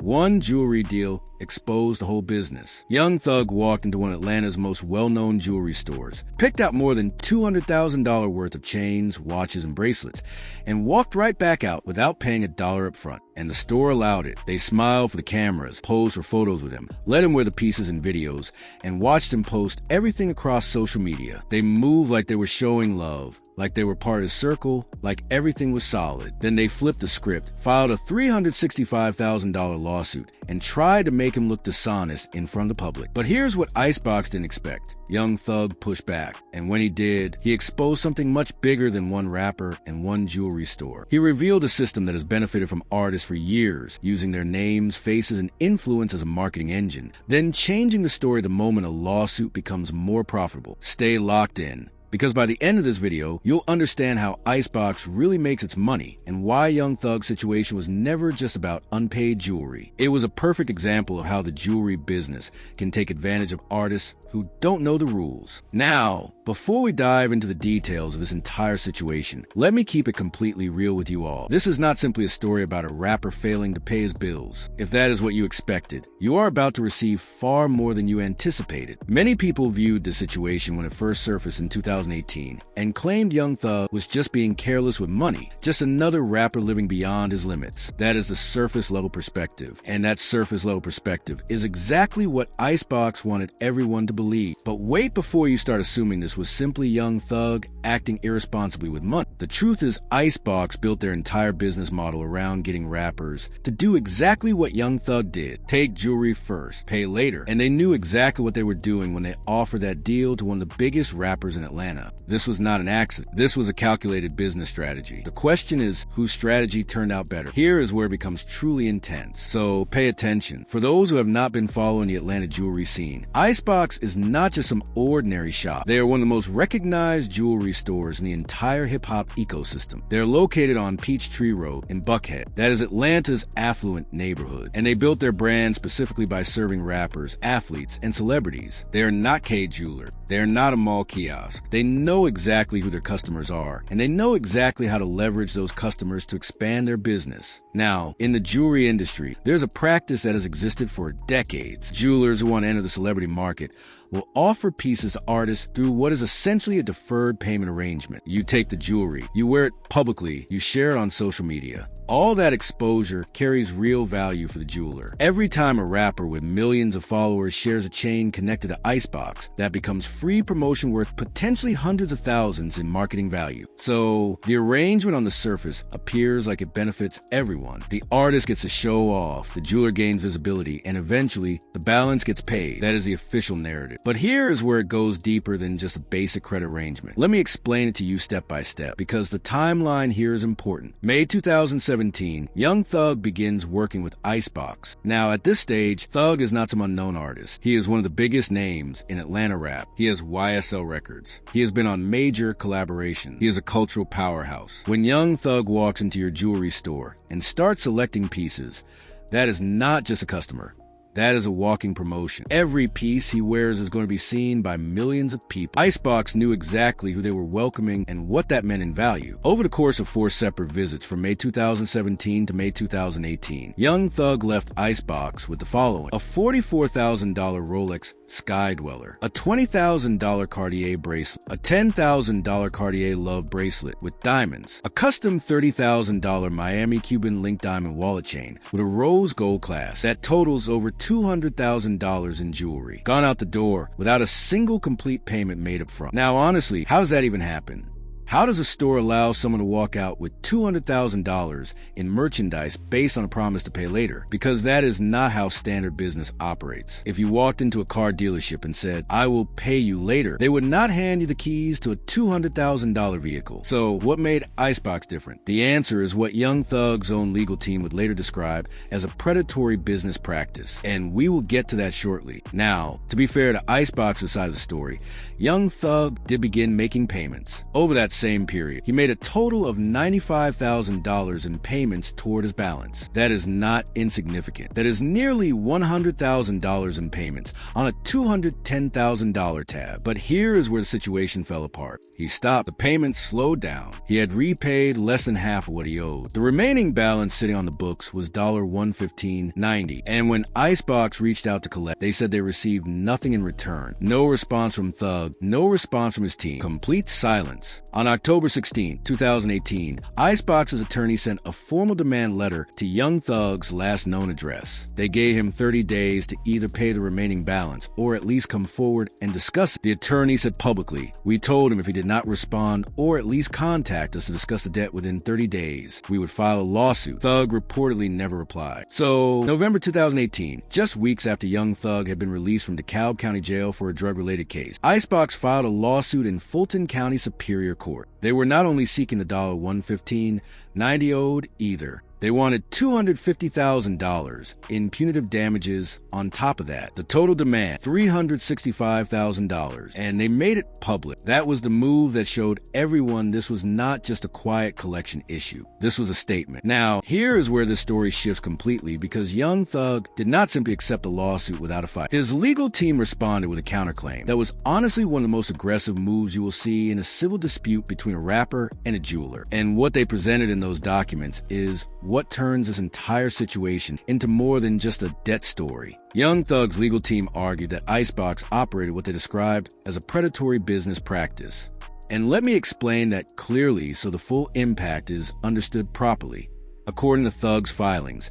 One jewelry deal exposed the whole business. Young Thug walked into one of Atlanta's most well-known jewelry stores, picked out more than $200,000 worth of chains, watches, and bracelets, and walked right back out without paying a dollar up front. And the store allowed it. They smiled for the cameras, posed for photos with him, let him wear the pieces in videos, and watched him post everything across social media. They moved like they were showing love, like they were part of his circle, like everything was solid. Then they flipped the script, filed a $365,000 lawsuit, and tried to make him look dishonest in front of the public. But here's what Icebox didn't expect. Young Thug pushed back, and when he did, he exposed something much bigger than one rapper and one jewelry store. He revealed a system that has benefited from artists for years, using their names, faces, and influence as a marketing engine, then changing the story the moment a lawsuit becomes more profitable. Stay locked in, because by the end of this video, you'll understand how Icebox really makes its money and why Young Thug's situation was never just about unpaid jewelry. It was a perfect example of how the jewelry business can take advantage of artists who don't know the rules. Now, before we dive into the details of this entire situation, let me keep it completely real with you all. This is not simply a story about a rapper failing to pay his bills. If that is what you expected, you are about to receive far more than you anticipated. Many people viewed the situation when it first surfaced in 2018 and claimed Young Thug was just being careless with money, just another rapper living beyond his limits. That is the surface level perspective, and that surface level perspective is exactly what Icebox wanted everyone to believe. But wait before you start assuming this was simply Young Thug acting irresponsibly with money. The truth is, Icebox built their entire business model around getting rappers to do exactly what Young Thug did. Take jewelry first, pay later. And they knew exactly what they were doing when they offered that deal to one of the biggest rappers in Atlanta. This was not an accident. This was a calculated business strategy. The question is, whose strategy turned out better? Here is where it becomes truly intense. So pay attention. For those who have not been following the Atlanta jewelry scene, Icebox is not just some ordinary shop. They are one of the most recognized jewelry stores in the entire hip-hop ecosystem. They're located on Peachtree Road in Buckhead. That is Atlanta's affluent neighborhood. And they built their brand specifically by serving rappers, athletes, and celebrities. They are not K Jeweler. They are not a mall kiosk. They know exactly who their customers are, and they know exactly how to leverage those customers to expand their business. Now, in the jewelry industry, there's a practice that has existed for decades. Jewelers who want to enter the celebrity market will offer pieces to artists through what is essentially a deferred payment arrangement. You take the jewelry, you wear it publicly, you share it on social media. All that exposure carries real value for the jeweler. Every time a rapper with millions of followers shares a chain connected to Icebox, that becomes free promotion worth potentially hundreds of thousands in marketing value. So the arrangement on the surface appears like it benefits everyone. The artist gets to show off, the jeweler gains visibility, and eventually the balance gets paid. That is the official narrative. But here is where it goes deeper than just a basic credit arrangement. Let me explain it to you step by step, because the timeline here is important. May 2017, Young Thug begins working with Icebox. Now, at this stage, Thug is not some unknown artist. He is one of the biggest names in Atlanta rap. He has YSL Records. He has been on major collaborations. He is a cultural powerhouse. When Young Thug walks into your jewelry store and starts selecting pieces, that is not just a customer. That is a walking promotion. Every piece he wears is going to be seen by millions of people. Icebox knew exactly who they were welcoming and what that meant in value. Over the course of 4 separate visits from May 2017 to May 2018, Young Thug left Icebox with the following: a $44,000 Rolex Sky Dweller, a $20,000 Cartier bracelet, a $10,000 Cartier Love bracelet with diamonds, a custom $30,000 Miami Cuban link diamond wallet chain with a rose gold clasp that totals over $200,000 in jewelry, gone out the door without a single complete payment made up front. Now, honestly, how does that even happen? How does a store allow someone to walk out with $200,000 in merchandise based on a promise to pay later? Because that is not how standard business operates. If you walked into a car dealership and said, "I will pay you later," they would not hand you the keys to a $200,000 vehicle. So what made Icebox different? The answer is what Young Thug's own legal team would later describe as a predatory business practice. And we will get to that shortly. Now, to be fair to Icebox's side of the story, Young Thug did begin making payments. Over that same period. He made a total of $95,000 in payments toward his balance. That is not insignificant. That is nearly $100,000 in payments on a $210,000 tab. But here is where the situation fell apart. He stopped. The payments slowed down. He had repaid less than half of what he owed. The remaining balance sitting on the books was $115.90. And when Icebox reached out to collect, they said they received nothing in return. No response from Thug, no response from his team. Complete silence. On October 16, 2018, Icebox's attorney sent a formal demand letter to Young Thug's last known address. They gave him 30 days to either pay the remaining balance or at least come forward and discuss it. The attorney said publicly, "We told him if he did not respond or at least contact us to discuss the debt within 30 days, we would file a lawsuit." Thug reportedly never replied. So, November 2018, just weeks after Young Thug had been released from DeKalb County Jail for a drug-related case, Icebox filed a lawsuit in Fulton County Superior Court. They were not only seeking the $115.90 owed either. They wanted $250,000 in punitive damages on top of that. The total demand, $365,000, and they made it public. That was the move that showed everyone this was not just a quiet collection issue. This was a statement. Now, here is where this story shifts completely because Young Thug did not simply accept a lawsuit without a fight. His legal team responded with a counterclaim that was honestly one of the most aggressive moves you will see in a civil dispute between a rapper and a jeweler. And what they presented in those documents is what turns this entire situation into more than just a debt story. Young Thug's legal team argued that Icebox operated what they described as a predatory business practice. And let me explain that clearly so the full impact is understood properly. According to Thug's filings,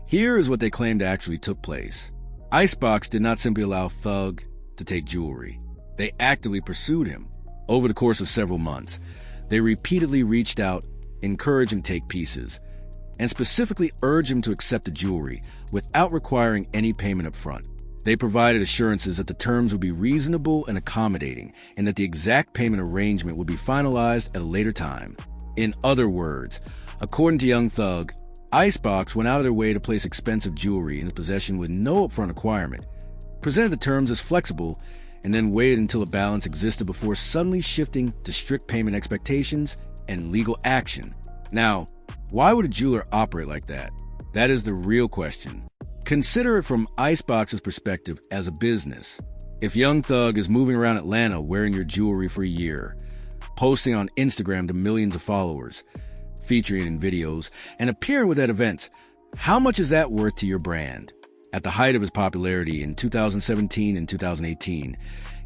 here is what they claimed actually took place. Icebox did not simply allow Thug to take jewelry. They actively pursued him. Over the course of several months, they repeatedly reached out, encouraged him to take pieces, and specifically urged him to accept the jewelry without requiring any payment up front. They provided assurances that the terms would be reasonable and accommodating, and that the exact payment arrangement would be finalized at a later time. In other words, according to Young Thug, Icebox went out of their way to place expensive jewelry in his possession with no upfront requirement, presented the terms as flexible, and then waited until a balance existed before suddenly shifting to strict payment expectations and legal action. Now, why would a jeweler operate like that? That is the real question. Consider it from Icebox's perspective as a business. If Young Thug is moving around Atlanta wearing your jewelry for a year, posting on Instagram to millions of followers, featuring in videos, and appearing with at events, how much is that worth to your brand? At the height of his popularity in 2017 and 2018,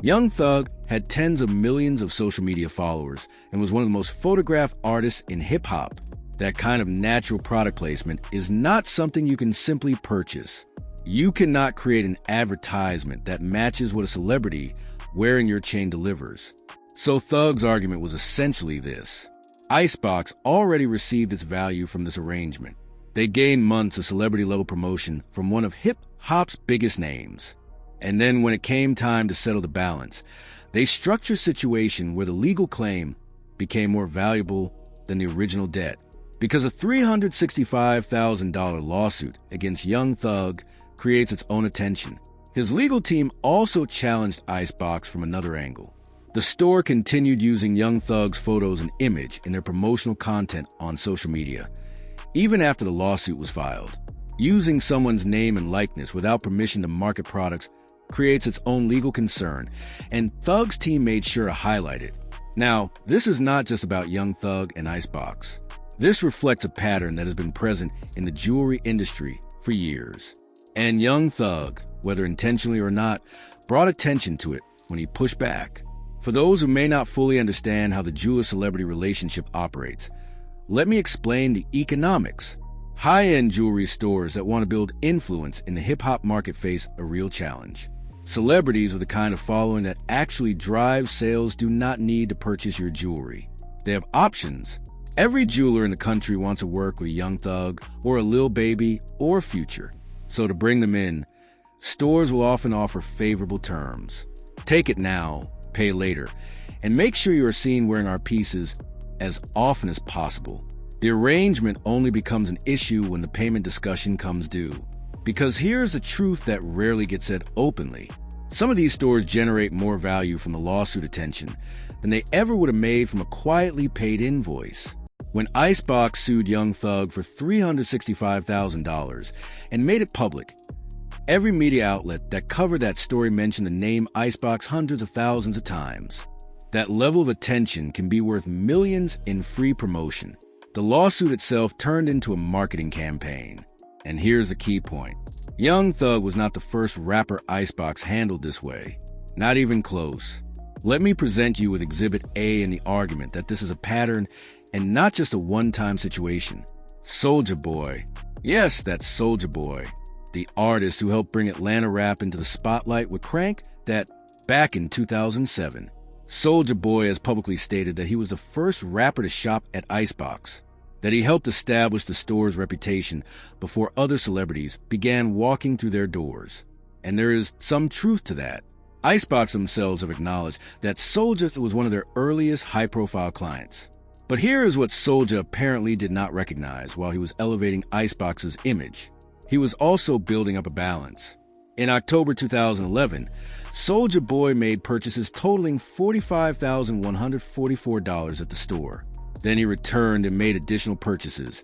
Young Thug had tens of millions of social media followers and was one of the most photographed artists in hip-hop. That kind of natural product placement is not something you can simply purchase. You cannot create an advertisement that matches what a celebrity wearing your chain delivers. So Thug's argument was essentially this. Icebox already received its value from this arrangement. They gained months of celebrity-level promotion from one of hip-hop's biggest names. And then when it came time to settle the balance, they structured a situation where the legal claim became more valuable than the original debt. Because a $365,000 lawsuit against Young Thug creates its own attention. His legal team also challenged Icebox from another angle. The store continued using Young Thug's photos and image in their promotional content on social media, even after the lawsuit was filed. Using someone's name and likeness without permission to market products creates its own legal concern, and Thug's team made sure to highlight it. Now, this is not just about Young Thug and Icebox. This reflects a pattern that has been present in the jewelry industry for years. And Young Thug, whether intentionally or not, brought attention to it when he pushed back. For those who may not fully understand how the jeweler-celebrity relationship operates, let me explain the economics. High-end jewelry stores that want to build influence in the hip-hop market face a real challenge. Celebrities with the kind of following that actually drives sales do not need to purchase your jewelry. They have options. Every jeweler in the country wants to work with a Young Thug or a Lil Baby or Future. So to bring them in, stores will often offer favorable terms. Take it now, pay later, and make sure you are seen wearing our pieces as often as possible. The arrangement only becomes an issue when the payment discussion comes due. Because here's the truth that rarely gets said openly. Some of these stores generate more value from the lawsuit attention than they ever would have made from a quietly paid invoice. When Icebox sued Young Thug for $365,000 and made it public, every media outlet that covered that story mentioned the name Icebox hundreds of thousands of times. That level of attention can be worth millions in free promotion. The lawsuit itself turned into a marketing campaign. And here's the key point. Young Thug was not the first rapper Icebox handled this way. Not even close. Let me present you with Exhibit A in the argument that this is a pattern and not just a one-time situation. Soulja Boy. Yes, that's Soulja Boy, the artist who helped bring Atlanta rap into the spotlight with Crank that back in 2007. Soulja Boy has publicly stated that he was the first rapper to shop at Icebox, that he helped establish the store's reputation before other celebrities began walking through their doors. And there is some truth to that. Icebox themselves have acknowledged that Soulja was one of their earliest high-profile clients. But here is what Soulja apparently did not recognize while he was elevating Icebox's image. He was also building up a balance. In October 2011, Soulja Boy made purchases totaling $45,144 at the store. Then he returned and made additional purchases,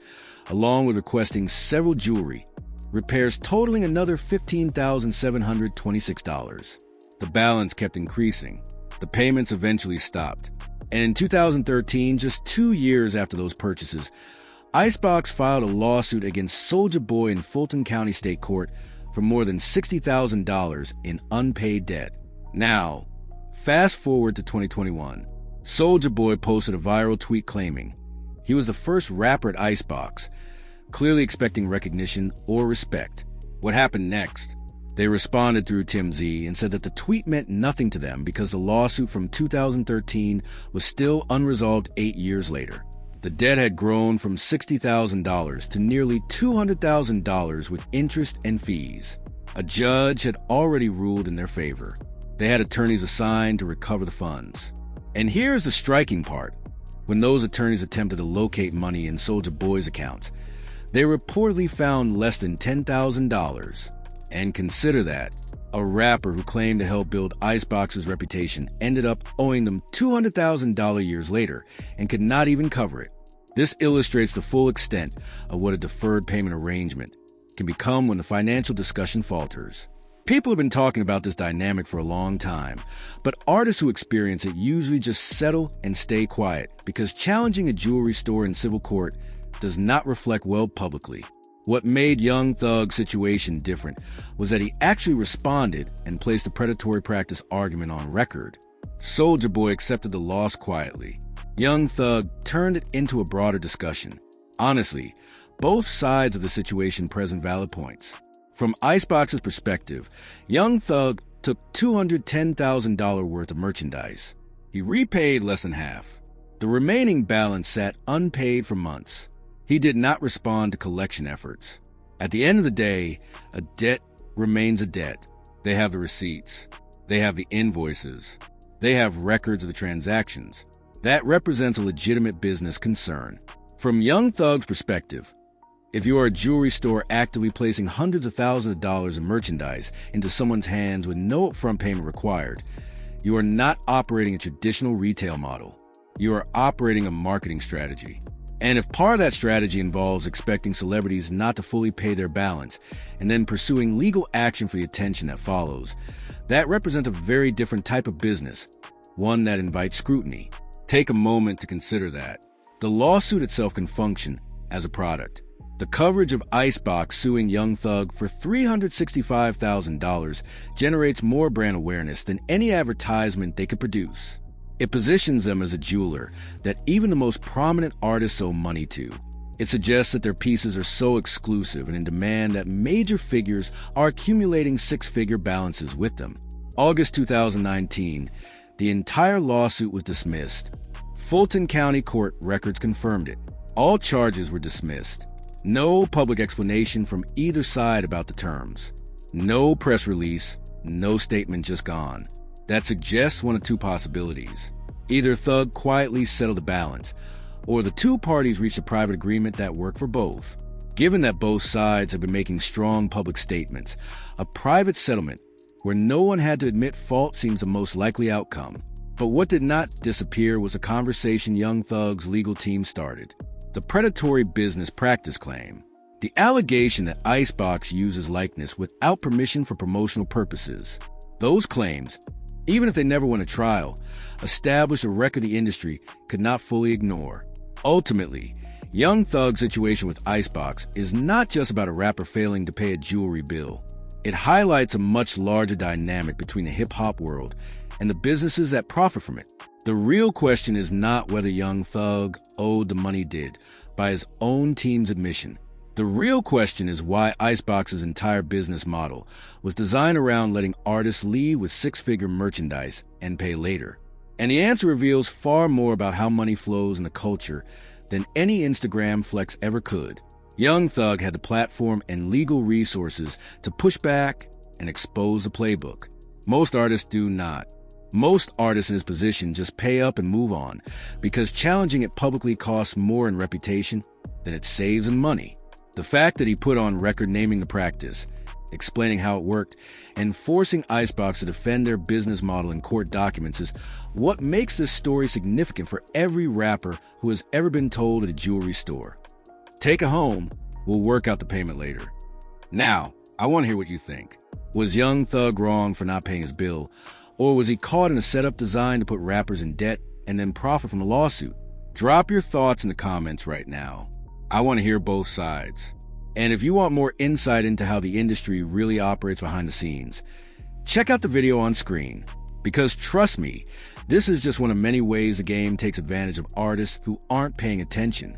along with requesting several jewelry repairs totaling another $15,726. The balance kept increasing. The payments eventually stopped. And in 2013, just 2 years after those purchases, Icebox filed a lawsuit against Soulja Boy in Fulton County State Court for more than $60,000 in unpaid debt. Now, fast forward to 2021. Soulja Boy posted a viral tweet claiming he was the first rapper at Icebox, clearly expecting recognition or respect. What happened next? They responded through TMZ and said that the tweet meant nothing to them because the lawsuit from 2013 was still unresolved 8 years later. The debt had grown from $60,000 to nearly $200,000 with interest and fees. A judge had already ruled in their favor. They had attorneys assigned to recover the funds. And here's the striking part. When those attorneys attempted to locate money in Soulja Boy's accounts, they reportedly found less than $10,000. And consider that, a rapper who claimed to help build Icebox's reputation ended up owing them $200,000 years later and could not even cover it. This illustrates the full extent of what a deferred payment arrangement can become when the financial discussion falters. People have been talking about this dynamic for a long time, but artists who experience it usually just settle and stay quiet because challenging a jewelry store in civil court does not reflect well publicly. What made Young Thug's situation different was that he actually responded and placed the predatory practice argument on record. Soulja Boy accepted the loss quietly. Young Thug turned it into a broader discussion. Honestly, both sides of the situation present valid points. From Icebox's perspective, Young Thug took $210,000 worth of merchandise. He repaid less than half. The remaining balance sat unpaid for months. He did not respond to collection efforts. At the end of the day, a debt remains a debt. They have the receipts. They have the invoices. They have records of the transactions. That represents a legitimate business concern. From Young Thug's perspective, if you are a jewelry store actively placing hundreds of thousands of dollars in merchandise into someone's hands with no upfront payment required, you are not operating a traditional retail model. You are operating a marketing strategy. And if part of that strategy involves expecting celebrities not to fully pay their balance and then pursuing legal action for the attention that follows, that represents a very different type of business, one that invites scrutiny. Take a moment to consider that. The lawsuit itself can function as a product. The coverage of Icebox suing Young Thug for $365,000 generates more brand awareness than any advertisement they could produce. It positions them as a jeweler that even the most prominent artists owe money to. It suggests that their pieces are so exclusive and in demand that major figures are accumulating six-figure balances with them. August 2019, the entire lawsuit was dismissed. Fulton County Court records confirmed it. All charges were dismissed. No public explanation from either side about the terms. No press release, no statement just gone. That suggests one of two possibilities. Either Thug quietly settled the balance, or the two parties reached a private agreement that worked for both. Given that both sides have been making strong public statements, a private settlement where no one had to admit fault seems the most likely outcome. But what did not disappear was a conversation Young Thug's legal team started. The predatory business practice claim. The allegation that Icebox uses likeness without permission for promotional purposes. Those claims, even if they never went to trial, established a record the industry could not fully ignore. Ultimately, Young Thug's situation with Icebox is not just about a rapper failing to pay a jewelry bill. It highlights a much larger dynamic between the hip-hop world and the businesses that profit from it. The real question is not whether Young Thug owed the money did, by his own team's admission. The real question is why Icebox's entire business model was designed around letting artists leave with six-figure merchandise and pay later. And the answer reveals far more about how money flows in the culture than any Instagram flex ever could. Young Thug had the platform and legal resources to push back and expose the playbook. Most artists do not. Most artists in his position just pay up and move on, because challenging it publicly costs more in reputation than it saves in money. The fact that he put on record naming the practice, explaining how it worked, and forcing Icebox to defend their business model in court documents is what makes this story significant for every rapper who has ever been told at a jewelry store, "Take it home, we'll work out the payment later." Now, I want to hear what you think. Was Young Thug wrong for not paying his bill? Or was he caught in a setup designed to put rappers in debt and then profit from the lawsuit? Drop your thoughts in the comments right now. I want to hear both sides. And if you want more insight into how the industry really operates behind the scenes, check out the video on screen. Because trust me, this is just one of many ways the game takes advantage of artists who aren't paying attention.